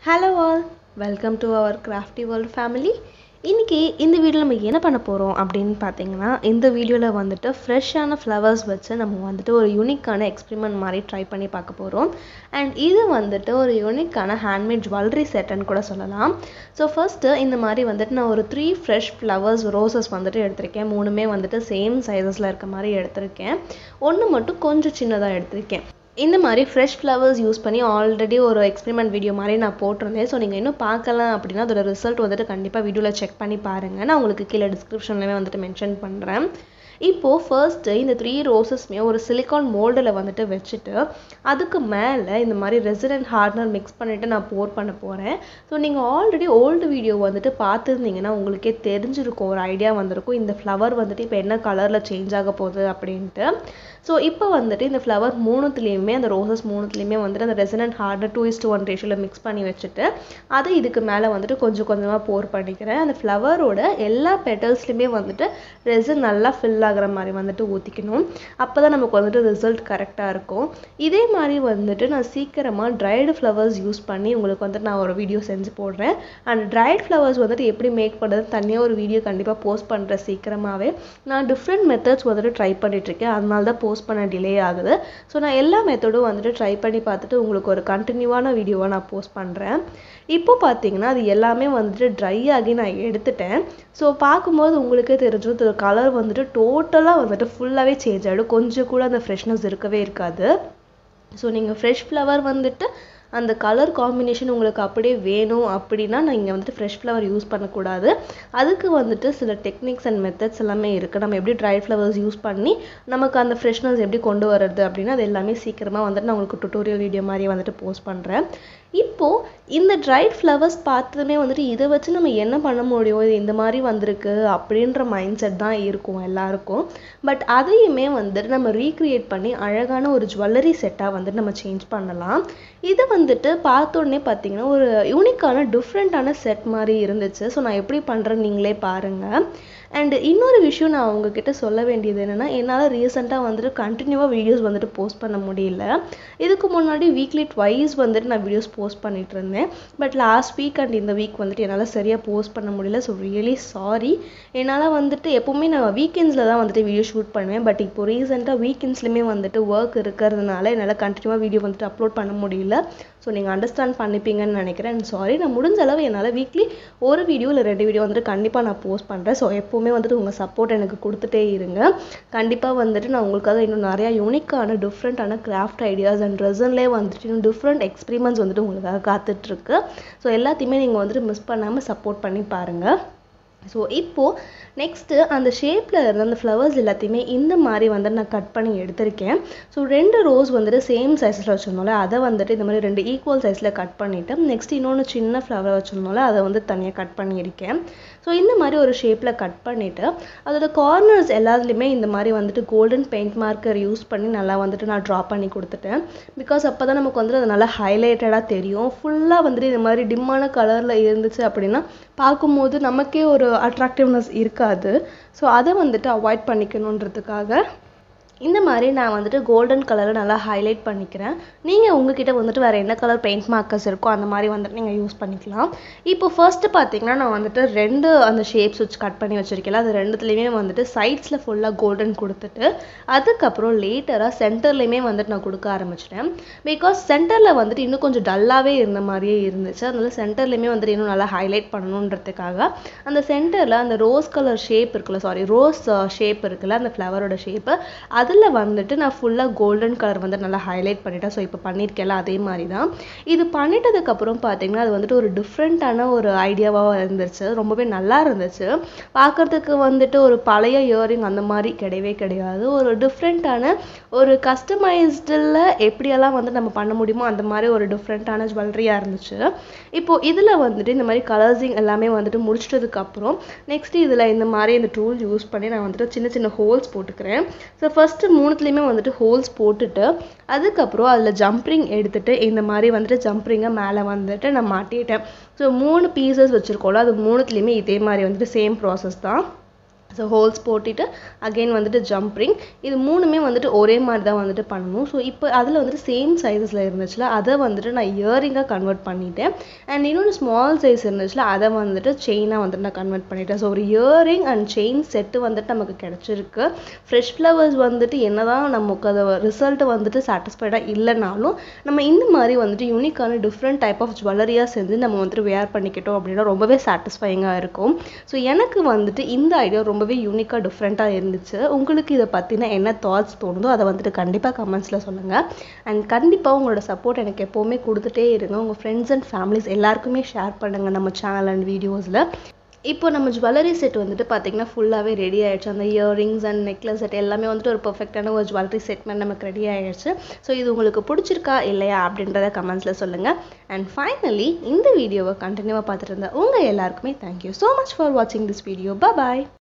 Hello all, welcome to our crafty world family. இன்னைக்கு இந்த வீடியோல நம்ம என்ன பண்ண போறோம் அப்படினு பாத்தீங்கன்னா இந்த வீடியோல வந்துட்டு ஃப்ரெஷ்ஷான ஃப்ளவர்ஸ் வச்சு நம்ம வந்துட்டு ஒரு யூனிக்கான எக்ஸ்பெரிமென்ட் மாதிரி ட்ரை பண்ணி பார்க்க போறோம். and இது வந்துட்டு ஒரு யூனிக்கான handmade jewellery set ன்னு கூட சொல்லலாம். so first இந்த மாதிரி வந்துட்டு நான் ஒரு 3 fresh flowers roses வந்துட்டு எடுத்துர்க்கேன். மூணுமே வந்துட்டு சேம் சைஸஸ்ல இருக்க மாதிரி எடுத்துர்க்கேன். ஒன்னு மட்டும் கொஞ்சம் சின்னதா எடுத்துர்க்கேன். இந்த மாதிரி fresh flowers யூஸ் பண்ணி ஆல்ரெடி ஒரு எக்ஸ்பெரிமென்ட் வீடியோ மாதிரி நான் போட்டுருந்தேன். ஸோ நீங்கள் இன்னும் பார்க்கலாம் அப்படின்னா அதோட ரிசல்ட் வந்துட்டு கண்டிப்பாக வீடியோவில் செக் பண்ணி பாருங்கள். நான் உங்களுக்கு கீழே டிஸ்கிரிப்ஷன்லேயே வந்துட்டு மென்ஷன் பண்ணுறேன். இப்போது ஃபர்ஸ்ட்டு இந்த 3 ரோசஸ்மே ஒரு சிலிக்கான் மோல்டில் வந்துட்டு வச்சுட்டு அதுக்கு மேலே இந்த மாதிரி ரெசின் அண்ட் ஹார்டனர் மிக்ஸ் பண்ணிவிட்டு நான் போர் பண்ண போகிறேன். ஸோ நீங்கள் ஆல்ரெடி ஓல்டு வீடியோ வந்துட்டு பார்த்துருந்தீங்கன்னா உங்களுக்கே தெரிஞ்சிருக்கும், ஒரு ஐடியா வந்திருக்கும் இந்த ஃப்ளவர் வந்துட்டு இப்போ என்ன கலரில் சேஞ்ச் ஆக போகுது அப்படின்ட்டு. ஸோ இப்போ வந்துட்டு இந்த ஃப்ளவர் மூணுத்துலேயுமே அந்த ரோசஸ் மூணுத்துலேயுமே வந்துட்டு அந்த ரெசின் அண்ட் ஹார்டனர் 2:1 ரேஷியோவில் மிக்ஸ் பண்ணி வச்சுட்டு அதை இதுக்கு மேலே வந்துட்டு கொஞ்சம் கொஞ்சமாக போர் பண்ணிக்கிறேன். அந்த ஃப்ளவரோட எல்லா பெட்டல்ஸ்லையுமே வந்துட்டு ரெசின் நல்லா ஃபில் ஆகிற மாதிரி வந்துட்டு ஊற்றிக்கணும். அப்போ தான் நமக்கு வந்துட்டு ரிசல்ட் கரெக்டாக இருக்கும். இதே மாதிரி வந்துட்டு நான் சீக்கிரமாக ட்ரைடு ஃப்ளவர்ஸ் யூஸ் பண்ணி உங்களுக்கு வந்துட்டு நான் ஒரு வீடியோ செஞ்சு போடுறேன். அண்ட் ட்ரைட் ஃப்ளவர்ஸ் வந்துட்டு எப்படி மேக் பண்ணுறது தனியாக ஒரு வீடியோ கண்டிப்பாக போஸ்ட் பண்ணுறேன் சீக்கிரமாகவே. நான் டிஃப்ரெண்ட் மெத்தட்ஸ் வந்துட்டு ட்ரை பண்ணிட்டுருக்கேன், அதனால தான் போஸ்ட் பண்ண டிலே ஆகுது. ஸோ நான் எல்லா மெத்தடும் வந்துட்டு ட்ரை பண்ணி பார்த்துட்டு உங்களுக்கு ஒரு கண்டினியூவான வீடியோவை நான் போஸ்ட் பண்ணுறேன். இப்போ பார்த்தீங்கன்னா அது எல்லாமே வந்துட்டு ட்ரை ஆகி நான் எடுத்துட்டேன். ஸோ பார்க்கும்போது உங்களுக்கே தெரிஞ்சும் இந்த கலர் வந்துட்டு டோட்டலாக வந்துட்டு ஃபுல்லாகவே சேஞ்ச் ஆகிடும், கொஞ்சம் கூட அந்த ஃப்ரெஷ்னஸ் இருக்கவே இருக்காது. ஸோ நீங்கள் ஃப்ரெஷ் ஃப்ளவர் வந்துட்டு அந்த கலர் காம்பினேஷன் உங்களுக்கு அப்படியே வேணும் அப்படின்னா நீங்கள் வந்துட்டு ஃப்ரெஷ் ஃப்ளவர் யூஸ் பண்ணக்கூடாது. அதுக்கு வந்துட்டு சில டெக்னிக்ஸ் அண்ட் மெத்தட்ஸ் எல்லாமே இருக்குது. நம்ம எப்படி ட்ரை ஃப்ளவர்ஸ் யூஸ் பண்ணி நமக்கு அந்த ஃப்ரெஷ்னஸ் எப்படி கொண்டு வர்றது அப்படின்னா அது எல்லாமே சீக்கிரமாக வந்துட்டு நான் உங்களுக்கு டுட்டோரியல் வீடியோ மாதிரி வந்துட்டு போஸ்ட் பண்ணுறேன். இப்போது இந்த ட்ரைட் ஃப்ளவர்ஸ் பார்த்ததுமே வந்துட்டு இதை வச்சு நம்ம என்ன பண்ண முடியும், இது இந்த மாதிரி வந்திருக்கு அப்படின்ற மைண்ட் செட் தான் இருக்கும் எல்லாருக்கும். பட் அதையுமே வந்துட்டு நம்ம ரீக்ரியேட் பண்ணி அழகான ஒரு ஜுவல்லரி செட்டாக வந்துட்டு நம்ம சேஞ்ச் பண்ணலாம். இது வந்துட்டு பார்த்தோன்னே பார்த்தீங்கன்னா ஒரு யூனிக்கான டிஃப்ரெண்ட்டான செட் மாதிரி இருந்துச்சு. ஸோ நான் எப்படி பண்ணுறேன்னு நீங்களே பாருங்கள். அண்ட் இன்னொரு விஷயம் நான் உங்ககிட்ட சொல்ல வேண்டியது என்னென்னா, என்னால் ரீசெண்டாக வந்துட்டு கண்டினியூவாக வீடியோஸ் வந்துட்டு போஸ்ட் பண்ண முடியல. இதுக்கு முன்னாடி வீக்லி ட்வைஸ் வந்துட்டு நான் வீடியோஸ் போஸ்ட் பண்ணிட்டு இருந்தேன். பட் லாஸ்ட் வீக் அண்ட் இந்த வீக் வந்துட்டு என்னால் சரியாக போஸ்ட் பண்ண முடியல. So really sorry. என்னால் வந்துட்டு எப்போவுமே நான் வீக்கெண்ட்ஸில் தான் வந்துட்டு வீடியோ ஷூட் பண்ணுவேன். பட் இப்போ ரீசெண்டாக வீக்கெண்ட்ஸ்லையுமே வந்துட்டு ஒர்க் இருக்கிறதுனால என்னால் கண்டினியூவாக வீடியோ வந்துட்டு அப்லோட் பண்ண முடியல. ஸோ நீங்கள் அண்டர்ஸ்டாண்ட் பண்ணிப்பீங்கன்னு நினைக்கிறேன். And sorry. நான் முடிஞ்ச அளவு என்னால் வீக்லி ஒரு வீடியோ இல்லை 2 வீடியோ வந்துட்டு கண்டிப்பாக நான் போஸ்ட் பண்ணுறேன். ஸோ எப்போவுமே வந்துட்டு உங்கள் சப்போர்ட் எனக்கு கொடுத்துட்டே இருங்க. கண்டிப்பாக வந்துட்டு நான் உங்களுக்காக இன்னும் நிறையா யூனிக்கான டிஃப்ரெண்ட்டான கிராஃப்ட் ஐடியாஸ் அண்ட் ரெசன்லேயே வந்துட்டு இன்னும் டிஃப்ரெண்ட் எக்ஸ்பெரிமெண்ட்ஸ் வந்துட்டு உங்களுக்காக காத்துட்ருக்கு. ஸோ எல்லாத்தையுமே நீங்கள் வந்துட்டு மிஸ் பண்ணாமல் சப்போர்ட் பண்ணி பாருங்கள். ஸோ இப்போது நெக்ஸ்ட்டு அந்த ஷேப்பில் இருந்த அந்த ஃப்ளவர்ஸ் எல்லாத்தையுமே இந்த மாதிரி வந்துட்டு நான் கட் பண்ணி எடுத்திருக்கேன். ஸோ 2 ரோஸ் வந்துட்டு சேம் சைஸில் வச்சுருந்தோம்ல அதை வந்துட்டு இந்த மாதிரி 2 ஈக்குவல் சைஸில் கட் பண்ணிவிட்டு நெக்ஸ்ட் இன்னொன்று சின்ன ஃப்ளவர் வச்சுருந்தோம்ல அதை வந்து தனியாக கட் பண்ணியிருக்கேன். ஸோ இந்த மாதிரி ஒரு ஷேப்பில் கட் பண்ணிவிட்டு அதோட கார்னர்ஸ் எல்லாத்துலேயுமே இந்த மாதிரி வந்துட்டு கோல்டன் பெயிண்ட் மார்க்கர் யூஸ் பண்ணி நல்லா வந்துட்டு நான் ட்ரா பண்ணி கொடுத்துட்டேன். பிகாஸ் அப்போ தான் நமக்கு வந்துட்டு அது நல்லா ஹைலைட்டடாக தெரியும். ஃபுல்லாக வந்துட்டு இந்த மாதிரி டிம்மான கலரில் இருந்துச்சு அப்படின்னா பார்க்கும்போது நமக்கே ஒரு அட்ராக்டிவ்னஸ் இருக்காது. ஸோ அதை வந்துட்டு அவாய்ட் பண்ணிக்கணுன்றதுக்காக இந்த மாதிரி நான் வந்துட்டு கோல்டன் கலரை நல்லா ஹைலைட் பண்ணிக்கிறேன். நீங்கள் உங்ககிட்ட வந்துட்டு வேறு என்ன கலர் பெயிண்ட் மார்க்கர்ஸ் இருக்கோ அந்த மாதிரி வந்துட்டு நீங்கள் யூஸ் பண்ணிக்கலாம். இப்போ ஃபர்ஸ்ட்டு பார்த்தீங்கன்னா நான் வந்துட்டு 2 அந்த ஷேப்ஸ் வச்சு கட் பண்ணி வச்சுருக்கேன். அது 2துலேயுமே வந்துட்டு சைட்ஸில் ஃபுல்லாக கோல்டன் கொடுத்துட்டு அதுக்கப்புறம் லேட்டராக சென்டர்லேயுமே வந்துட்டு நான் கொடுக்க ஆரம்பிச்சிட்டேன். பிகாஸ் சென்டரில் வந்துட்டு இன்னும் கொஞ்சம் டல்லாகவே இருந்த மாதிரியே இருந்துச்சு. அதனால சென்டர்லேயுமே வந்துட்டு இன்னும் நல்லா ஹைலைட் பண்ணணுன்றதுக்காக அந்த சென்டரில் அந்த ரோஸ் கலர் ஷேப் இருக்குல்ல, ரோஸ் ஷேப் இருக்குல்ல அந்த ஃப்ளவரோட ஷேப்பு அதில் வந்துட்டு நான் ஃபுல்லாக கோல்டன் கலர் வந்து நல்லா ஹைலைட் பண்ணிட்டேன். ஸோ இப்போ பண்ணியிருக்கேன்ல அதே மாதிரி தான். இது பண்ணிட்டதுக்கப்புறம் பார்த்தீங்கன்னா அது வந்துட்டு ஒரு டிஃப்ரெண்ட்டான ஒரு ஐடியாவாக இருந்துச்சு. ரொம்பவே நல்லா இருந்துச்சு. பார்க்குறதுக்கு வந்துட்டு ஒரு பழைய இயரிங் அந்த மாதிரி கிடையவே கிடையாது. ஒரு டிஃப்ரெண்ட்டான ஒரு கஸ்டமைஸ்டில் எப்படியெல்லாம் வந்து நம்ம பண்ண முடியுமோ அந்த மாதிரி ஒரு டிஃப்ரெண்ட்டான ஜுவல்லரியாக இருந்துச்சு. இப்போது இதில் வந்துட்டு இந்த மாதிரி கலர்ஸிங் எல்லாமே வந்துட்டு முடிச்சிட்டதுக்கப்புறம் நெக்ஸ்ட்டு இதில் இந்த மாதிரி இந்த டூல் யூஸ் பண்ணி நான் வந்துட்டு சின்ன சின்ன ஹோல்ஸ் போட்டுக்கிறேன். ஸோ ஃபஸ்ட்டு மூணுத்துலேயுமே வந்துட்டு ஹோல்ஸ் போட்டுட்டு அதுக்கப்புறம் அதில் ஜம்ப்ரிங் எடுத்துகிட்டு இந்த மாதிரி வந்துட்டு ஜம்ப்ரிங்கை மேலே வந்துட்டு நான் மாட்டிட்டேன். ஸோ 3 பீசஸ் வச்சுருக்கோம்ல அது மூணுத்துலேயுமே இதே மாதிரி வந்துட்டு சேம் ப்ராசஸ் தான். ஸோ ஹோல்ஸ் போட்டுட்டு அகெயின் வந்துட்டு ஜம்ப் ரிங் இது மூணுமே வந்துட்டு ஒரே மாதிரி தான் வந்துட்டு பண்ணணும். ஸோ இப்போ அதில் வந்துட்டு சேம் சைஸஸில் இருந்துச்சுல அதை வந்துட்டு நான் இயரிங்காக கன்வெர்ட் பண்ணிட்டேன். அண்ட் இன்னொன்று ஸ்மால் சைஸ் இருந்துச்சுல அதை வந்துட்டு செயினாக வந்துட்டு நான் கன்வெர்ட் பண்ணிட்டேன். ஸோ ஒரு இயரிங் அண்ட் செயின் செட்டு வந்துட்டு நமக்கு கிடச்சிருக்கு. ஃப்ரெஷ் ஃப்ளவர்ஸ் வந்துட்டு என்ன தான் நமக்கு அதை ரிசல்ட் வந்துட்டு சாட்டிஸ்ஃபைடாக இல்லைனாலும் நம்ம இந்த மாதிரி வந்துட்டு யூனிக்கான டிஃப்ரெண்ட் டைப் ஆஃப் ஜுவல்லரியாக செஞ்சு நம்ம வந்துட்டு வேர் பண்ணிக்கிட்டோம் அப்படின்னா ரொம்பவே சாட்டிஸ்ஃபைங்காக இருக்கும். ஸோ எனக்கு வந்துட்டு இந்த ஐடியா ரொம்பவே யூனிக்காக டிஃப்ரெண்ட்டாக இருந்துச்சு. உங்களுக்கு இதை பற்றின என்ன தாட்ஸ் தோணுதோ அதை வந்துட்டு கண்டிப்பாக கமெண்ட்ஸில் சொல்லுங்கள். அண்ட் கண்டிப்பாக உங்களோட சப்போர்ட் எனக்கு எப்போவுமே கொடுத்துட்டே இருங்க. உங்கள் ஃப்ரெண்ட்ஸ் அண்ட் ஃபேமிலிஸ் எல்லாருக்குமே ஷேர் பண்ணுங்கள் நம்ம சேனல் அண்ட் வீடியோஸில். இப்போ நம்ம ஜுவல்லரி செட் வந்துட்டு பார்த்திங்கன்னா ஃபுல்லாகவே ரெடி ஆகிடுச்சு. அந்த இயரிங்ஸ் அண்ட் நெக்லஸ் செட் எல்லாமே வந்துட்டு ஒரு பர்ஃபெக்டான ஒரு ஜுவல்லரி செட் மாதிரி நமக்கு ரெடி ஆகிடுச்சு. ஸோ இது உங்களுக்கு பிடிச்சிருக்கா இல்லையா அப்படின்றத கமெண்ட்ஸில் சொல்லுங்கள். அண்ட் ஃபைனலி இந்த வீடியோவை கண்டினியூவாக பார்த்துட்டு இருந்தா உங்கள் எல்லாருக்குமே தேங்க்யூ ஸோ மச் ஃபார் வாட்சிங் திஸ் வீடியோ. பாய்.